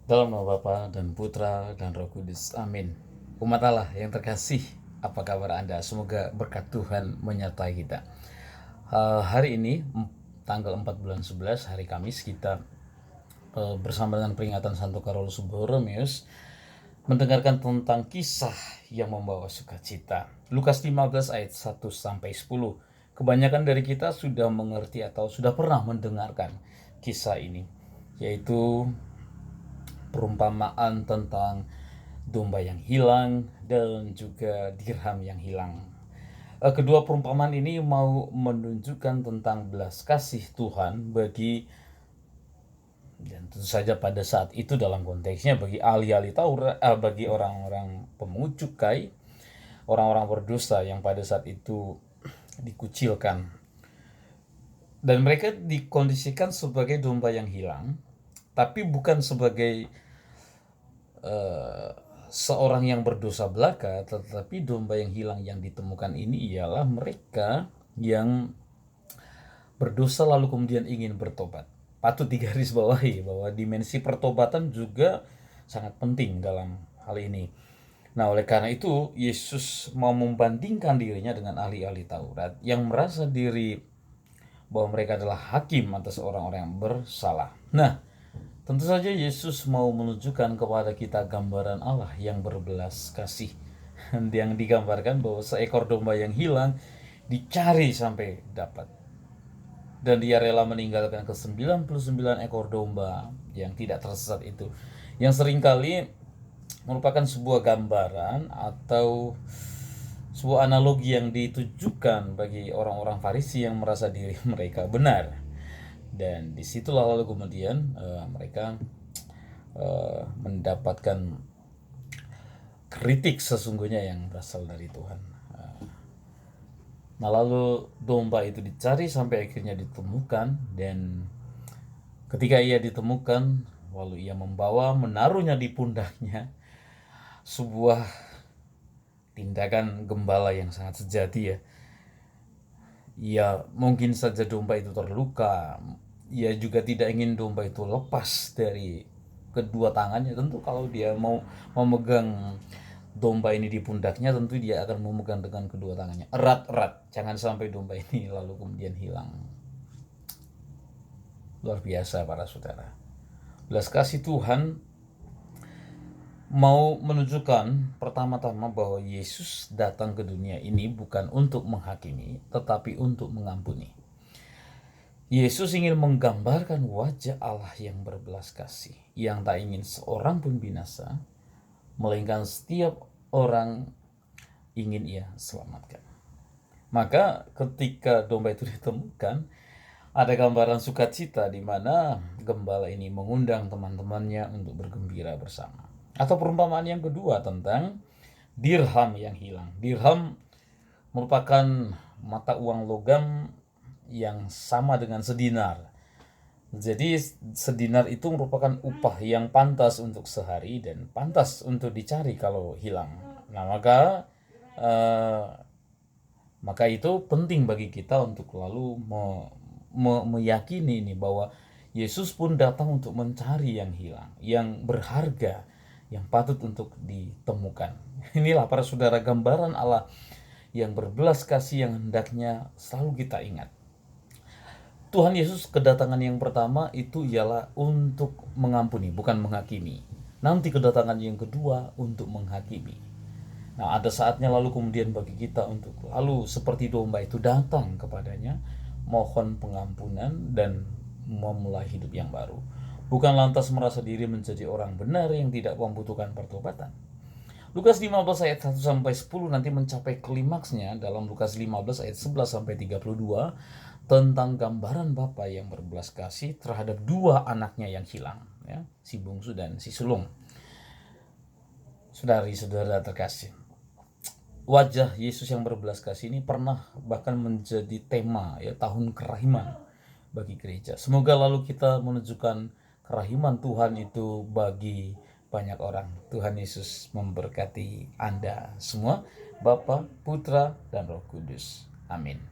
Dalam nama Bapa dan Putra dan Roh Kudus. Amin. Umat Allah yang terkasih, apa kabar Anda? Semoga berkat Tuhan menyertai kita. Hari ini tanggal 4 bulan 11 hari Kamis, kita bersama dengan peringatan Santo Carolus Borromeus mendengarkan tentang kisah yang membawa sukacita. Lukas 15 ayat 1 sampai 10. Kebanyakan dari kita sudah mengerti atau sudah pernah mendengarkan kisah ini, yaitu perumpamaan tentang domba yang hilang dan juga dirham yang hilang. Kedua perumpamaan ini mau menunjukkan tentang belas kasih Tuhan bagi, dan tentu saja pada saat itu dalam konteksnya bagi ahli-ahli Taurat, bagi orang-orang pemungut cukai, orang-orang berdosa yang pada saat itu dikucilkan, dan mereka dikondisikan sebagai domba yang hilang, tapi bukan sebagai seorang yang berdosa belaka, tetapi domba yang hilang yang ditemukan ini ialah mereka yang berdosa lalu kemudian ingin bertobat. Patut digarisbawahi bahwa dimensi pertobatan juga sangat penting dalam hal ini. Nah, oleh karena itu Yesus mau membandingkan dirinya dengan ahli-ahli Taurat yang merasa diri bahwa mereka adalah hakim atas orang-orang yang bersalah. Nah, tentu saja Yesus mau menunjukkan kepada kita gambaran Allah yang berbelas kasih, yang digambarkan bahwa seekor domba yang hilang dicari sampai dapat, dan dia rela meninggalkan ke 99 ekor domba yang tidak tersesat itu, yang seringkali merupakan sebuah gambaran atau sebuah analogi yang ditujukan bagi orang-orang Farisi yang merasa diri mereka benar. Dan disitulah lalu kemudian mereka mendapatkan kritik sesungguhnya yang berasal dari Tuhan. Nah, lalu domba itu dicari sampai akhirnya ditemukan, dan ketika ia ditemukan, lalu ia menaruhnya di pundaknya, sebuah tindakan gembala yang sangat sejati ya. Ya, mungkin saja domba itu terluka. Ia juga tidak ingin domba itu lepas dari kedua tangannya. Tentu kalau dia mau memegang domba ini di pundaknya, tentu dia akan memegang dengan kedua tangannya erat-erat. Jangan sampai domba ini lalu kemudian hilang. Luar biasa para saudara. Belas kasih Tuhan mau menunjukkan pertama-tama bahwa Yesus datang ke dunia ini bukan untuk menghakimi, tetapi untuk mengampuni. Yesus ingin menggambarkan wajah Allah yang berbelas kasih, yang tak ingin seorang pun binasa, melainkan setiap orang ingin ia selamatkan. Maka ketika domba itu ditemukan, ada gambaran sukacita di mana gembala ini mengundang teman-temannya untuk bergembira bersama. Atau perumpamaan yang kedua tentang dirham yang hilang. Dirham merupakan mata uang logam yang sama dengan sedinar. Jadi sedinar itu merupakan upah yang pantas untuk sehari dan pantas untuk dicari kalau hilang. Nah, maka itu penting bagi kita untuk lalu meyakini ini bahwa Yesus pun datang untuk mencari yang hilang, yang berharga, yang patut untuk ditemukan. Inilah para saudara gambaran Allah yang berbelas kasih yang hendaknya selalu kita ingat. Tuhan Yesus kedatangan yang pertama itu ialah untuk mengampuni, bukan menghakimi. Nanti kedatangan yang kedua untuk menghakimi. Nah, ada saatnya lalu kemudian bagi kita untuk lalu seperti domba itu datang kepadanya, mohon pengampunan dan memulai hidup yang baru. Bukan lantas merasa diri menjadi orang benar yang tidak membutuhkan pertobatan. Lukas 15 ayat 1 sampai 10 nanti mencapai klimaksnya dalam Lukas 15 ayat 11 sampai 32 tentang gambaran Bapa yang berbelas kasih terhadap dua anaknya yang hilang, ya, si bungsu dan si sulung. Saudari-saudara terkasih, wajah Yesus yang berbelas kasih ini pernah bahkan menjadi tema ya tahun kerahiman bagi gereja. Semoga lalu kita menunjukkan kerahiman Tuhan itu bagi banyak orang. Tuhan Yesus memberkati Anda semua, Bapa, Putra, dan Roh Kudus. Amin.